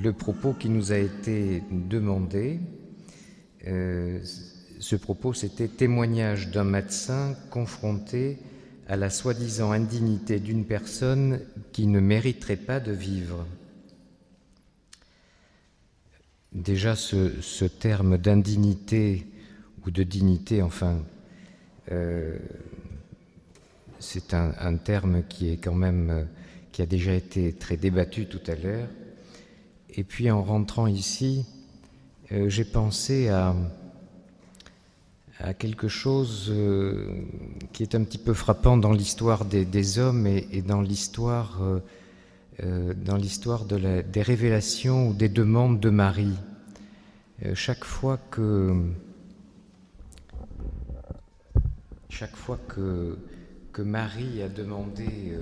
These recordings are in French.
le propos qui nous a été demandé. Ce propos, c'était « Témoignage d'un médecin confronté à la soi-disant indignité d'une personne qui ne mériterait pas de vivre ». Déjà, ce terme d'indignité ou de dignité, enfin, c'est un terme qui est quand même, qui a déjà été très débattu tout à l'heure. Et puis en rentrant ici, j'ai pensé à quelque chose qui est un petit peu frappant dans l'histoire des hommes et dans l'histoire des révélations ou des demandes de Marie. Chaque fois que Marie a demandé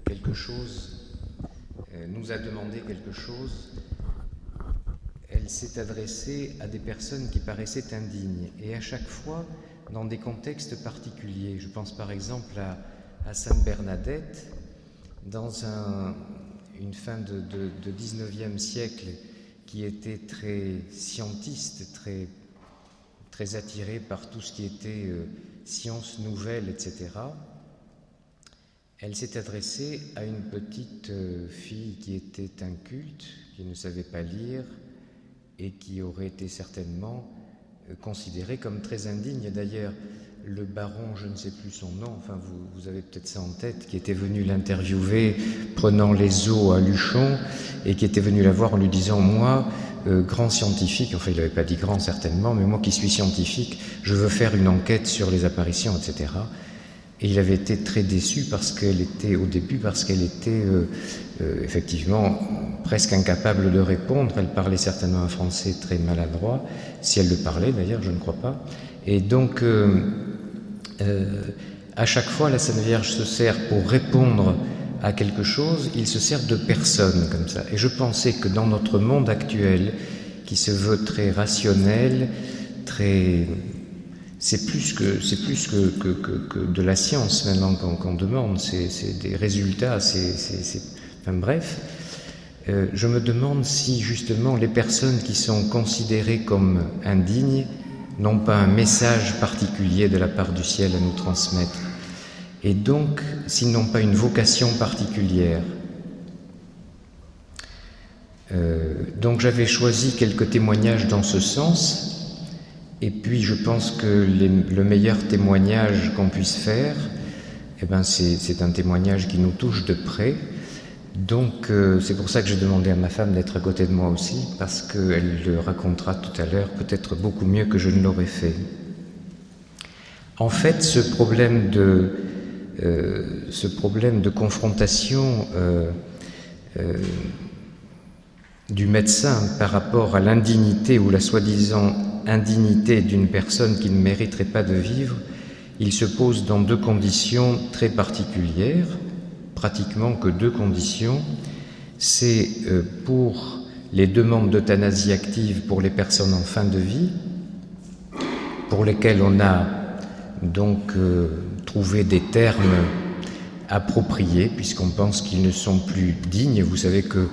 quelque chose, nous a demandé quelque chose, elle s'est adressée à des personnes qui paraissaient indignes, et à chaque fois dans des contextes particuliers. Je pense par exemple à Sainte Bernadette, dans une fin de 19e siècle, qui était très scientiste, très attirée par tout ce qui était sciences nouvelles, etc. Elle s'est adressée à une petite fille qui était inculte, qui ne savait pas lire et qui aurait été certainement considérée comme très indigne. D'ailleurs, le baron, je ne sais plus son nom, enfin vous avez peut-être ça en tête, qui était venu l'interviewer prenant les os à Luchon et qui était venu la voir en lui disant « Moi, grand scientifique », enfin il n'avait pas dit grand certainement, mais moi qui suis scientifique, je veux faire une enquête sur les apparitions, etc. Et il avait été très déçu parce qu'elle était, au début, effectivement presque incapable de répondre. Elle parlait certainement un français très maladroit, si elle le parlait d'ailleurs, je ne crois pas. Et donc, à chaque fois, la Sainte Vierge se sert pour répondre à quelque chose, il se sert de personnes comme ça. Et je pensais que dans notre monde actuel, qui se veut très rationnel, c'est plus que de la science maintenant qu'on demande, c'est des résultats, enfin bref. Je me demande si justement les personnes qui sont considérées comme indignes n'ont pas un message particulier de la part du ciel à nous transmettre, et donc s'ils n'ont pas une vocation particulière. Donc j'avais choisi quelques témoignages dans ce sens. Et puis je pense que le meilleur témoignage qu'on puisse faire, c'est un témoignage qui nous touche de près. Donc c'est pour ça que j'ai demandé à ma femme d'être à côté de moi aussi, parce qu'elle le racontera tout à l'heure, peut-être beaucoup mieux que je ne l'aurais fait. En fait, ce problème de confrontation du médecin par rapport à l'indignité ou la soi-disant indignité d'une personne qui ne mériterait pas de vivre, il se pose dans deux conditions très particulières, pratiquement que deux conditions. C'est pour les demandes d'euthanasie active pour les personnes en fin de vie, pour lesquelles on a donc trouvé des termes appropriés, puisqu'on pense qu'ils ne sont plus dignes. Vous savez que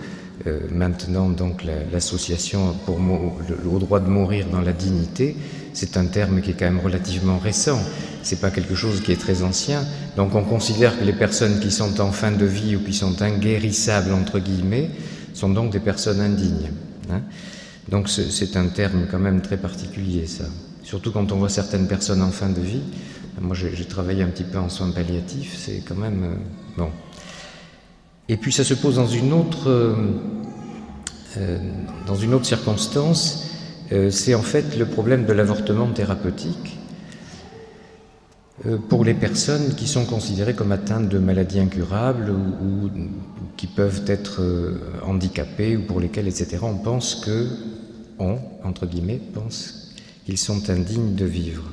maintenant, donc, l'association pour au droit de mourir dans la dignité, c'est un terme qui est quand même relativement récent. C'est pas quelque chose qui est très ancien. Donc, on considère que les personnes qui sont en fin de vie ou qui sont inguérissables entre guillemets sont donc des personnes indignes. Donc, c'est un terme quand même très particulier, ça. Surtout quand on voit certaines personnes en fin de vie. Moi, j'ai travaillé un petit peu en soins palliatifs. C'est quand même bon. Et puis ça se pose dans une autre circonstance, c'est en fait le problème de l'avortement thérapeutique pour les personnes qui sont considérées comme atteintes de maladies incurables ou qui peuvent être handicapées ou pour lesquelles, etc., on pense qu'ils sont indignes de vivre.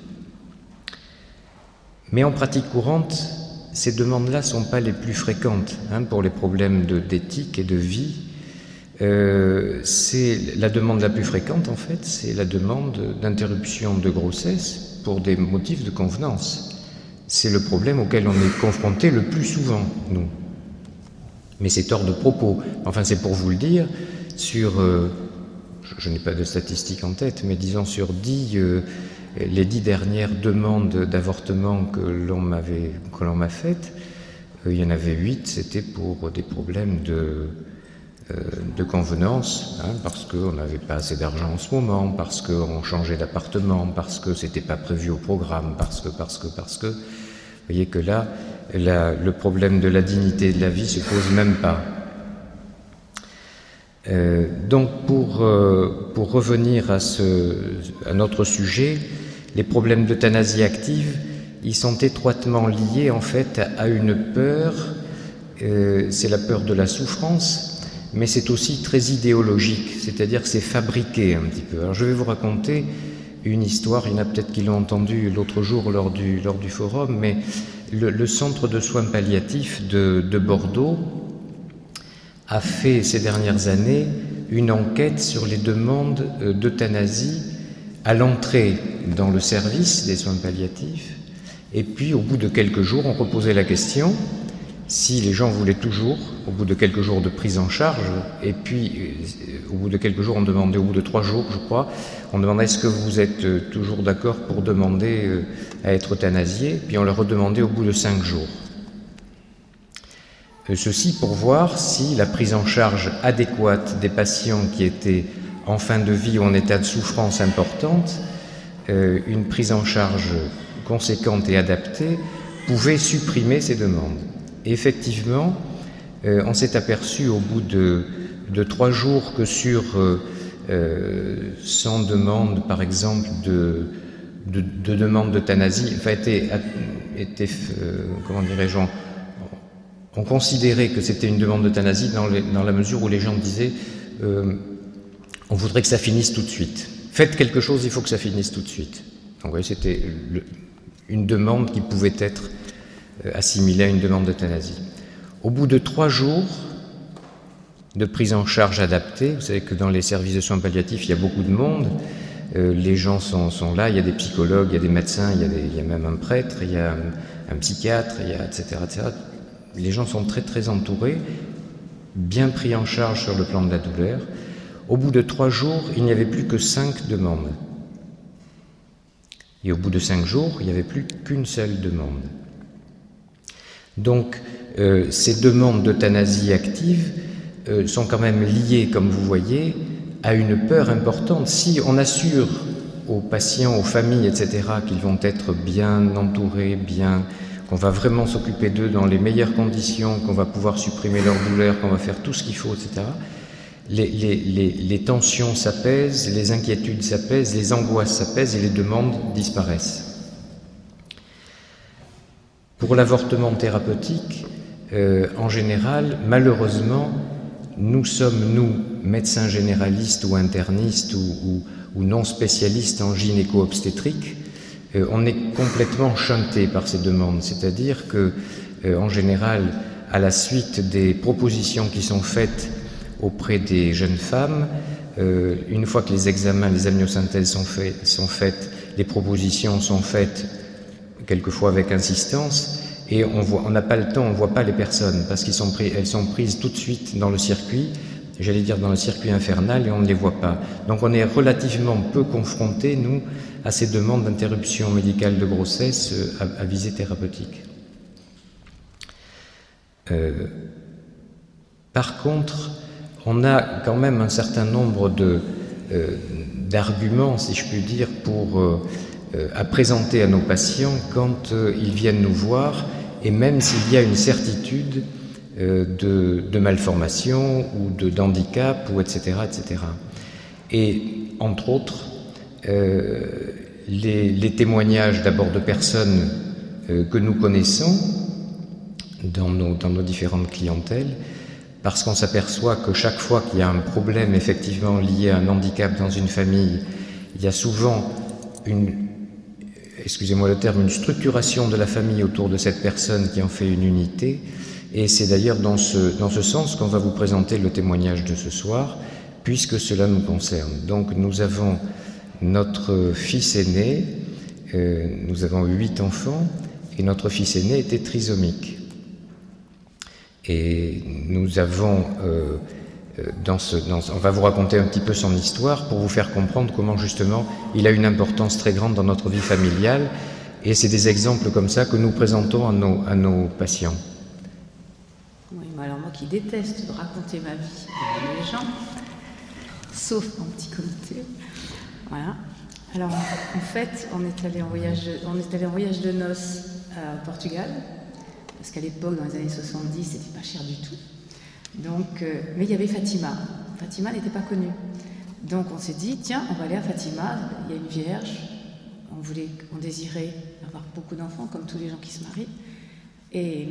Mais en pratique courante, ces demandes-là ne sont pas les plus fréquentes pour les problèmes d'éthique et de vie. C'est la demande la plus fréquente, en fait, c'est la demande d'interruption de grossesse pour des motifs de convenance. C'est le problème auquel on est confronté le plus souvent, nous. Mais c'est hors de propos. Enfin, c'est pour vous le dire, sur, je n'ai pas de statistiques en tête, mais disons sur les 10 dernières demandes d'avortement que l'on m'a faites, il y en avait 8, c'était pour des problèmes de convenance, hein, parce qu'on n'avait pas assez d'argent en ce moment, parce qu'on changeait d'appartement, parce que c'était pas prévu au programme, parce que. Vous voyez que là, le problème de la dignité de la vie se pose même pas. Donc pour revenir à notre sujet, les problèmes d'euthanasie active, ils sont étroitement liés en fait à une peur, c'est la peur de la souffrance, mais c'est aussi très idéologique, c'est-à-dire que c'est fabriqué un petit peu. Alors je vais vous raconter une histoire, il y en a peut-être qui l'ont entendu l'autre jour lors du forum, mais le centre de soins palliatifs de Bordeaux a fait ces dernières années une enquête sur les demandes d'euthanasie à l'entrée dans le service des soins palliatifs. Et puis, au bout de quelques jours, on reposait la question si les gens voulaient toujours, au bout de quelques jours de prise en charge, et puis au bout de quelques jours, on demandait, au bout de 3 jours, je crois, on demandait est-ce que vous êtes toujours d'accord pour demander à être euthanasié, puis on leur redemandait au bout de 5 jours. Ceci pour voir si la prise en charge adéquate des patients qui étaient en fin de vie ou en état de souffrance importante, une prise en charge conséquente et adaptée, pouvait supprimer ces demandes. Et effectivement, on s'est aperçu au bout de 3 jours que sur 100 demandes, par exemple, de demandes d'euthanasie, enfin, comment dirais-je, on considérait que c'était une demande d'euthanasie dans la mesure où les gens disaient on voudrait que ça finisse tout de suite. Faites quelque chose, il faut que ça finisse tout de suite. Donc, oui, c'était une demande qui pouvait être assimilée à une demande d'euthanasie. Au bout de 3 jours de prise en charge adaptée, vous savez que dans les services de soins palliatifs, il y a beaucoup de monde, les gens sont là, il y a des psychologues, il y a des médecins, il y a même un prêtre, il y a un psychiatre, il y a etc., etc. Les gens sont très très entourés, bien pris en charge sur le plan de la douleur. Au bout de 3 jours, il n'y avait plus que 5 demandes. Et au bout de 5 jours, il n'y avait plus qu'une seule demande. Donc, ces demandes d'euthanasie active sont quand même liées, comme vous voyez, à une peur importante. Si on assure aux patients, aux familles, etc., qu'ils vont être bien entourés, qu'on va vraiment s'occuper d'eux dans les meilleures conditions, qu'on va pouvoir supprimer leur douleur, qu'on va faire tout ce qu'il faut, etc., les tensions s'apaisent, les inquiétudes s'apaisent, les angoisses s'apaisent et les demandes disparaissent. Pour l'avortement thérapeutique, en général, malheureusement, nous sommes, nous, médecins généralistes ou internistes ou non spécialistes en gynéco-obstétrique, on est complètement chanté par ces demandes, c'est-à-dire que, en général, à la suite des propositions qui sont faites auprès des jeunes femmes, une fois que les examens, les amniosynthèses sont faites, les propositions sont faites, quelquefois avec insistance, et on n'a pas le temps, on ne voit pas les personnes, parce qu'elles sont prises tout de suite dans le circuit, j'allais dire dans le circuit infernal, et on ne les voit pas. Donc on est relativement peu confrontés, nous, à ces demandes d'interruption médicale de grossesse à visée thérapeutique. Par contre, on a quand même un certain nombre d'arguments, si je puis dire, à présenter à nos patients quand ils viennent nous voir, et même s'il y a une certitude de malformation ou d'handicap, ou etc., etc. Et entre autres, les témoignages d'abord de personnes que nous connaissons dans nos différentes clientèles, parce qu'on s'aperçoit que chaque fois qu'il y a un problème effectivement lié à un handicap dans une famille, il y a souvent excusez-moi le terme, une structuration de la famille autour de cette personne qui en fait une unité, et c'est d'ailleurs dans ce sens qu'on va vous présenter le témoignage de ce soir, puisque cela nous concerne. Donc nous avons notre fils aîné, nous avons 8 enfants, et notre fils aîné était trisomique. Et nous avons, on va vous raconter un petit peu son histoire pour vous faire comprendre comment justement il a une importance très grande dans notre vie familiale. Et c'est des exemples comme ça que nous présentons à nos patients. Oui, mais alors moi qui déteste raconter ma vie devant les gens, sauf en petit comité, voilà. Alors en fait, on est allé en voyage de noces au Portugal, parce qu'à l'époque, dans les années 70, c'était pas cher du tout. Donc, mais il y avait Fatima. Fatima n'était pas connue. Donc on s'est dit, tiens, on va aller à Fatima, il y a une vierge. On désirait avoir beaucoup d'enfants, comme tous les gens qui se marient. Et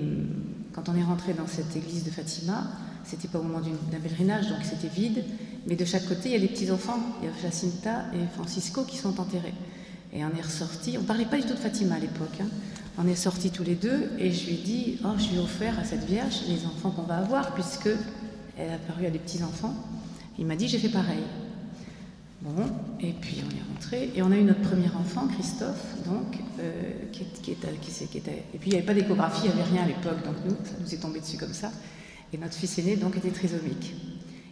quand on est rentré dans cette église de Fatima, c'était pas au moment d'un pèlerinage, donc c'était vide. Mais de chaque côté, il y a les petits-enfants. Il y a Jacinta et Francisco qui sont enterrés. Et on est ressortis. On ne parlait pas du tout de Fatima à l'époque. Hein. On est sortis tous les deux et je lui ai dit, oh, je lui ai offert à cette vierge les enfants qu'on va avoir, puisque elle a apparu à des petits-enfants. Il m'a dit, j'ai fait pareil. Bon, et puis on est rentré et on a eu notre premier enfant, Christophe, donc, et puis il n'y avait pas d'échographie, il n'y avait rien à l'époque, donc ça nous est tombé dessus comme ça. Et notre fils aîné, donc, était trisomique.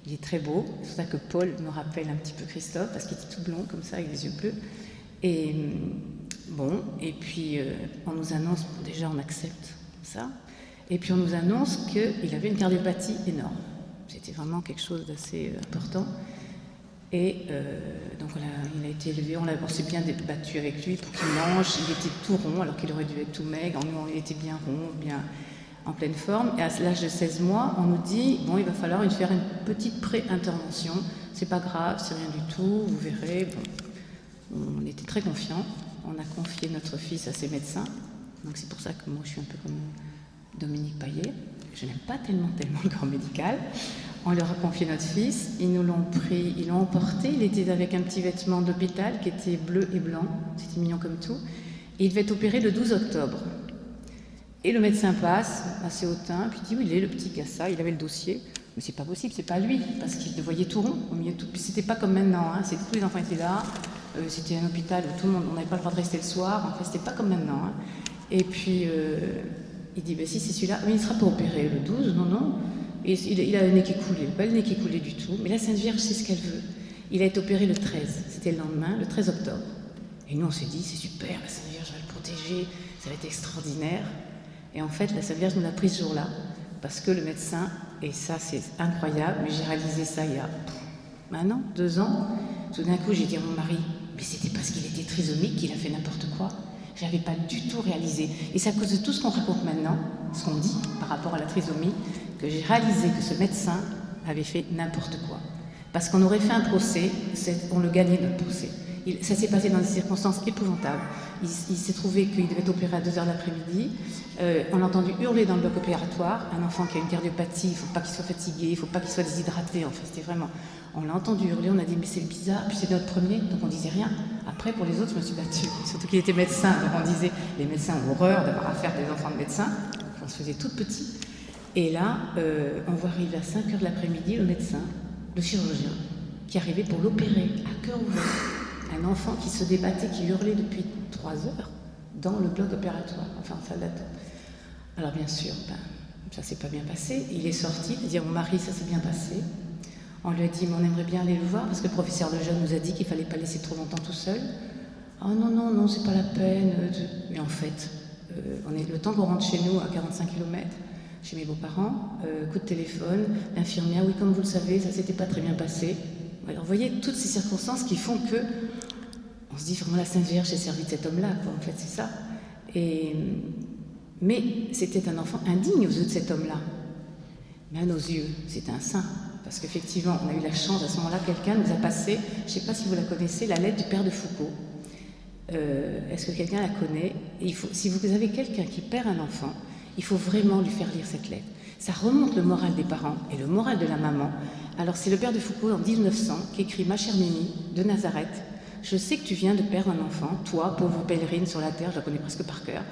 Il est très beau, c'est pour ça que Paul me rappelle un petit peu Christophe, parce qu'il était tout blond comme ça, avec des yeux bleus. Et bon, et puis on nous annonce, déjà on accepte ça, et puis on nous annonce qu'il avait une cardiopathie énorme. C'était vraiment quelque chose d'assez important. Et donc il a été élevé, on s'est bien débattu avec lui pour qu'il mange. Il était tout rond alors qu'il aurait dû être tout maigre. Il était bien rond, bien en pleine forme. Et à l'âge de 16 mois, on nous dit, bon, il va falloir lui faire une petite pré-intervention. C'est pas grave, c'est rien du tout, vous verrez. Bon, on était très confiants. On a confié notre fils à ses médecins. Donc c'est pour ça que moi je suis un peu comme Dominique Paillet. Je n'aime pas tellement le corps médical. On leur a confié notre fils, ils nous l'ont pris, ils l'ont emporté, il était avec un petit vêtement d'hôpital qui était bleu et blanc, c'était mignon comme tout, et il devait être opéré le 12 octobre. Et le médecin passe, assez hautain, puis il dit, où il est le petit Gassa, il avait le dossier, mais c'est pas possible, c'est pas lui, parce qu'il le voyait tout rond, au milieu de tout, puis c'était pas comme maintenant, hein, tous les enfants étaient là, c'était un hôpital où tout le monde, on n'avait pas le droit de rester le soir, en fait c'était pas comme maintenant, hein. Et puis il dit, ben si c'est celui-là, mais il ne sera pas opéré le 12, non. Et il a le nez qui coulait, pas le nez qui coulait du tout, mais la Sainte Vierge sait ce qu'elle veut. Il a été opéré le 13, c'était le lendemain, le 13 octobre. Et nous on s'est dit, c'est super, la Sainte Vierge va le protéger, ça va être extraordinaire. Et en fait, la Sainte Vierge nous l'a pris ce jour-là, parce que le médecin, et ça c'est incroyable, mais j'ai réalisé ça il y a maintenant 2 ans, tout d'un coup j'ai dit à mon mari, mais c'était parce qu'il était trisomique qu'il a fait n'importe quoi. Je n'avais pas du tout réalisé. Et c'est à cause de tout ce qu'on raconte maintenant, ce qu'on dit par rapport à la trisomie, que j'ai réalisé que ce médecin avait fait n'importe quoi. Parce qu'on aurait fait un procès, on le gagnait notre procès. Ça s'est passé dans des circonstances épouvantables. Il s'est trouvé qu'il devait être opéré à 2h de l'après-midi. On l'a entendu hurler dans le bloc opératoire. Un enfant qui a une cardiopathie, il ne faut pas qu'il soit fatigué, il ne faut pas qu'il soit déshydraté. En fait, c'était vraiment... On l'a entendu hurler, on a dit mais c'est bizarre, puis c'est notre premier, donc on disait rien. Après, pour les autres, je me suis battue. Surtout qu'il était médecin, donc on disait les médecins ont horreur d'avoir affaire à des enfants de médecins. On se faisait tout petit. Et là, on voit arriver à 5h de l'après-midi le médecin, le chirurgien, qui arrivait pour l'opérer à cœur ouvert. Un enfant qui se débattait, qui hurlait depuis 3 heures dans le bloc opératoire, enfin en salle d'attente. Alors bien sûr, ça s'est pas bien passé. Il est sorti, il a dit à mon mari, ça s'est bien passé. On lui a dit, mais on aimerait bien aller le voir, parce que le professeur Lejeune nous a dit qu'il ne fallait pas laisser trop longtemps tout seul. Ah non, c'est pas la peine. Mais en fait, le temps qu'on rentre chez nous, à 45 km, chez mes beaux-parents, coup de téléphone, l'infirmière, oui, comme vous le savez, ça s'était pas très bien passé. Alors vous voyez, toutes ces circonstances qui font que, on se dit, vraiment, la Sainte Vierge s'est servie de cet homme-là, quoi, en fait, c'est ça. Mais c'était un enfant indigne aux yeux de cet homme-là. Mais à nos yeux, c'était un saint. Parce qu'effectivement, on a eu la chance, à ce moment-là, quelqu'un nous a passé, je ne sais pas si vous la connaissez, la lettre du père de Foucault. Est-ce que quelqu'un la connaît? Et si vous avez quelqu'un qui perd un enfant, il faut vraiment lui faire lire cette lettre. Ça remonte le moral des parents et le moral de la maman. Alors c'est le père de Foucault en 1900 qui écrit « Ma chère Mimi, de Nazareth, je sais que tu viens de perdre un enfant, toi, pauvre pèlerine sur la terre, je la connais presque par cœur,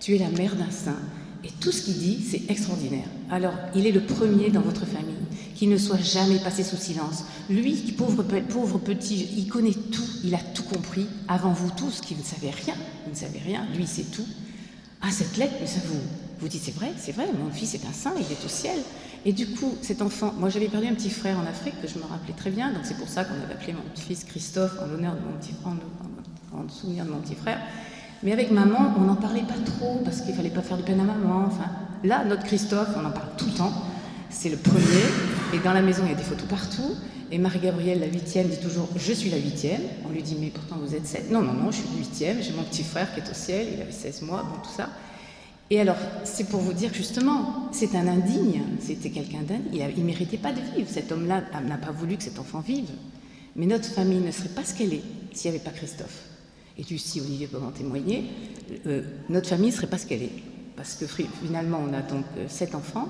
tu es la mère d'un saint. Et tout ce qu'il dit, c'est extraordinaire. Alors, il est le premier dans votre famille qui ne soit jamais passé sous silence. Lui, pauvre petit, il connaît tout, il a tout compris, avant vous tous, qui ne savez rien, lui, c'est tout. Ah, cette lettre, mais ça Vous dites, c'est vrai, mon fils est un saint, il est au ciel. Et du coup, cet enfant, moi j'avais perdu un petit frère en Afrique que je me rappelais très bien, donc c'est pour ça qu'on avait appelé mon petit-fils Christophe en l'honneur de mon petit frère, en souvenir de mon petit frère. Mais avec maman, on n'en parlait pas trop parce qu'il ne fallait pas faire de peine à maman. Enfin, là, notre Christophe, on en parle tout le temps. C'est le premier. Et dans la maison, il y a des photos partout. Et Marie-Gabrielle, la 8e, dit toujours « Je suis la 8e ». On lui dit « Mais pourtant, vous êtes 7 ». Non, je suis 8e. J'ai mon petit frère qui est au ciel. Il avait 16 mois, bon, tout ça. Et alors, c'est pour vous dire justement, c'est un indigne. C'était quelqu'un d'indigne. Il ne méritait pas de vivre. Cet homme-là n'a pas voulu que cet enfant vive. Mais notre famille ne serait pas ce qu'elle est s'il n'y avait pas Christophe. Et Lucie, Olivier peuvent en témoigner, notre famille ne serait pas ce qu'elle est. Parce que finalement, on a donc 7 enfants.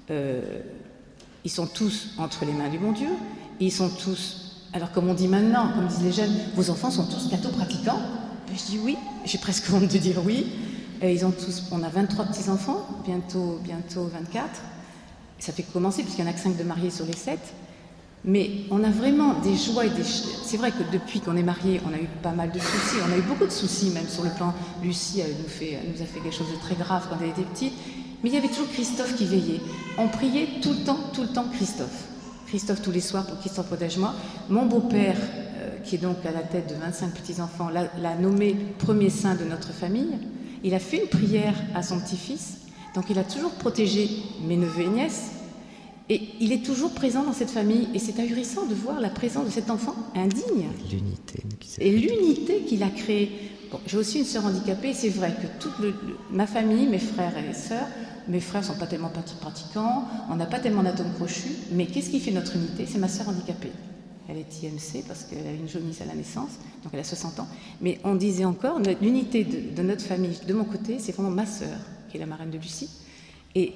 Ils sont tous entre les mains du bon Dieu. Et ils sont tous, alors comme on dit maintenant, comme disent les jeunes, vos enfants sont tous catho-pratiquants. Je dis oui, j'ai presque honte de dire oui. Et ils ont tous, on a 23 petits-enfants, bientôt 24. Ça fait commencer, puisqu'il n'y en a que 5 de mariés sur les 7. Mais on a vraiment des joies et des... C'est vrai que depuis qu'on est mariés, on a eu pas mal de soucis. On a eu beaucoup de soucis, même sur le plan... Lucie, elle nous a fait quelque chose de très grave quand elle était petite. Mais il y avait toujours Christophe qui veillait. On priait tout le temps Christophe. Christophe tous les soirs, pour Christophe protège-moi. Mon beau-père, qui est donc à la tête de 25 petits-enfants, l'a nommé premier saint de notre famille. Il a fait une prière à son petit-fils. Donc il a toujours protégé mes neveux et nièces. Et il est toujours présent dans cette famille. Et c'est ahurissant de voir la présence de cet enfant indigne. L'unité. Et l'unité qu'il a créée. Bon, j'ai aussi une sœur handicapée. C'est vrai que toute ma famille, mes frères et sœurs, mes frères ne sont pas tellement pratiquants. On n'a pas tellement d'atomes crochus. Mais qu'est-ce qui fait notre unité? C'est ma sœur handicapée. Elle est IMC parce qu'elle a une jaunisse à la naissance. Donc elle a 60 ans. Mais on disait encore, l'unité de notre famille, de mon côté, c'est vraiment ma sœur, qui est la marraine de Lucie. Et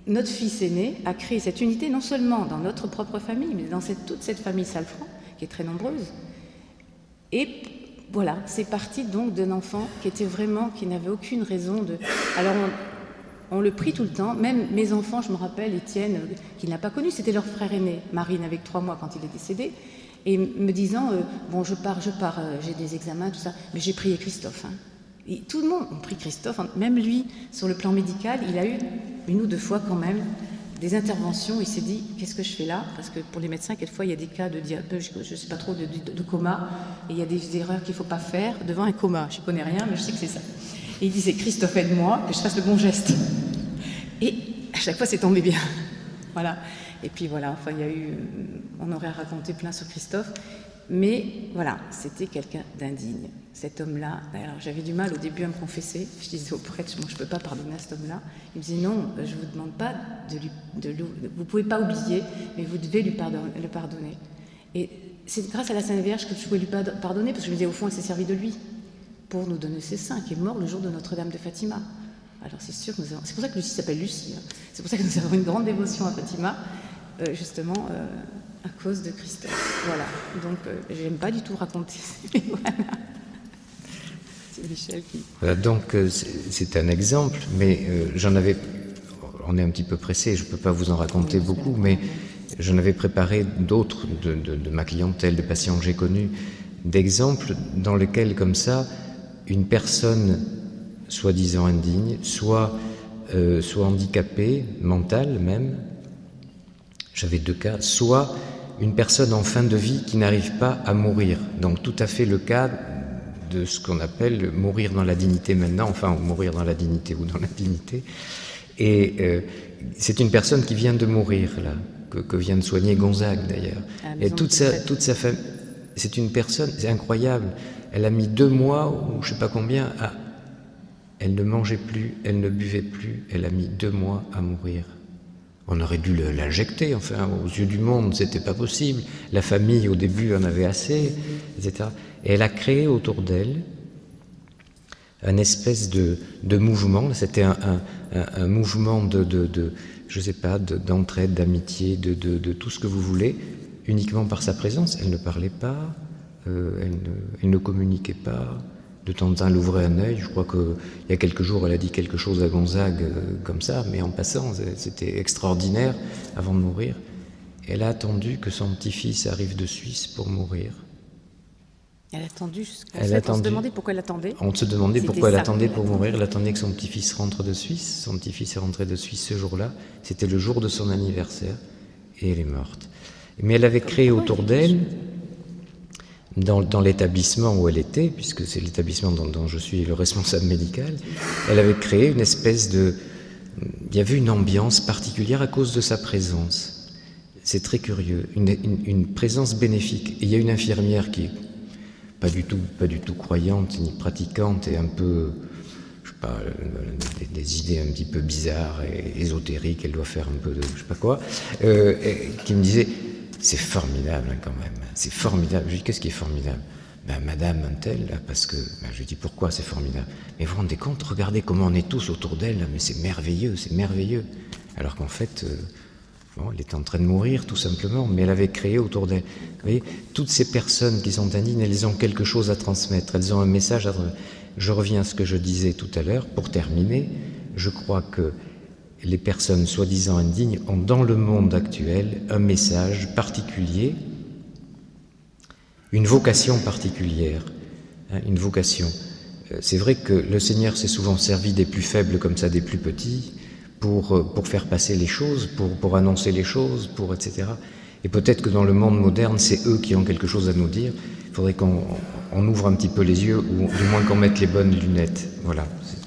notre fils aîné a créé cette unité non seulement dans notre propre famille, mais dans toute cette famille Salfranc, qui est très nombreuse. Et voilà, c'est parti donc d'un enfant qui n'avait aucune raison de... Alors on le prie tout le temps, même mes enfants, je me rappelle, Étienne, qu'il n'a pas connu, c'était leur frère aîné, Marine avec 3 mois quand il est décédé, et me disant, bon je pars, j'ai des examens, tout ça, mais j'ai prié Christophe, hein. Et tout le monde, on prie Christophe, même lui, sur le plan médical, il a eu 1 ou 2 fois quand même des interventions. Il s'est dit, qu'est-ce que je fais là? Parce que pour les médecins, quelquefois, il y a des cas de diabète, je ne sais pas trop, de coma, et il y a des erreurs qu'il ne faut pas faire devant un coma. Je ne connais rien, mais je sais que c'est ça. Et il disait, Christophe, aide-moi, que je fasse le bon geste. Et à chaque fois, c'est tombé bien. Voilà. Et puis voilà, enfin, il y a eu... On aurait raconté plein sur Christophe. Mais voilà, c'était quelqu'un d'indigne. Cet homme-là, alors j'avais du mal au début à me confesser. Je disais au prêtre, moi je ne peux pas pardonner à cet homme-là. Il me disait non, je ne vous demande pas vous ne pouvez pas oublier, mais vous devez le pardonner. Et c'est grâce à la Sainte Vierge que je pouvais lui pardonner, parce que je me disais au fond, elle s'est servie de lui pour nous donner ses saints, qui est mort le jour de Notre-Dame de Fatima. Alors c'est sûr que c'est pour ça que Lucie s'appelle Lucie. Hein. C'est pour ça que nous avons une grande dévotion à Fatima, justement. À cause de Christophe. Voilà. Donc, j'aime pas du tout raconter. Voilà. C'est Michel qui... Voilà, donc, c'est un exemple, mais j'en avais... On est un petit peu pressé, je ne peux pas vous en raconter beaucoup, mais j'en avais préparé d'autres de ma clientèle, de patients que j'ai connus, d'exemples dans lesquels, comme ça, une personne soi-disant indigne, soit handicapée, mentale même, j'avais 2 cas, soit une personne en fin de vie qui n'arrive pas à mourir. Donc tout à fait le cas de ce qu'on appelle mourir dans la dignité maintenant, enfin mourir dans la dignité ou dans l'indignité. Et c'est une personne qui vient de mourir, là, que vient de soigner Gonzague d'ailleurs. Et toute sa famille, c'est une personne, c'est incroyable. Elle a mis 2 mois, ou je ne sais pas combien, elle ne mangeait plus, elle ne buvait plus, elle a mis 2 mois à mourir. On aurait dû l'injecter, enfin, aux yeux du monde, c'était pas possible. La famille, au début, en avait assez, etc. Et elle a créé autour d'elle un espèce de mouvement. C'était un mouvement je sais pas, d'entraide, d'amitié, de tout ce que vous voulez, uniquement par sa présence. Elle ne parlait pas, elle ne communiquait pas. De temps en temps, elle ouvrait un œil. Je crois qu'il y a quelques jours, elle a dit quelque chose à Gonzague comme ça, mais en passant, c'était extraordinaire avant de mourir. Elle a attendu que son petit-fils arrive de Suisse pour mourir. Elle a attendu jusqu'à... On se demandait pourquoi elle attendait. On se demandait pourquoi elle attendait pour attendait. mourir. Elle attendait que son petit-fils rentre de Suisse. Son petit-fils est rentré de Suisse ce jour-là. C'était le jour de son anniversaire. Et elle est morte. Mais elle avait créé autour d'elle, dans l'établissement où elle était, puisque c'est l'établissement dont je suis le responsable médical, elle avait créé une espèce de... Il y avait une ambiance particulière à cause de sa présence. C'est très curieux. Une présence bénéfique. Et il y a une infirmière qui est pas du tout croyante ni pratiquante et un peu, je sais pas, des idées un petit peu bizarres et ésotériques, elle doit faire un peu de je sais pas quoi, qui me disait c'est formidable hein, quand même, c'est formidable. Je lui dis qu'est-ce qui est formidable? Ben madame un tel là, parce que je lui dis pourquoi c'est formidable? Mais vous vous rendez compte, regardez comment on est tous autour d'elle, là, mais c'est merveilleux, alors qu'en fait bon, elle était en train de mourir tout simplement, mais elle avait créé autour d'elle. Vous voyez, toutes ces personnes qui sont indignes, elles ont quelque chose à transmettre, elles ont un message à transmettre. Je reviens à ce que je disais tout à l'heure, pour terminer, je crois que les personnes soi-disant indignes ont dans le monde actuel un message particulier, une vocation particulière, hein, une vocation. C'est vrai que le Seigneur s'est souvent servi des plus faibles comme ça, des plus petits, pour faire passer les choses, pour annoncer les choses, etc. Et peut-être que dans le monde moderne, c'est eux qui ont quelque chose à nous dire. Il faudrait qu'on ouvre un petit peu les yeux, ou du moins qu'on mette les bonnes lunettes. Voilà, c'est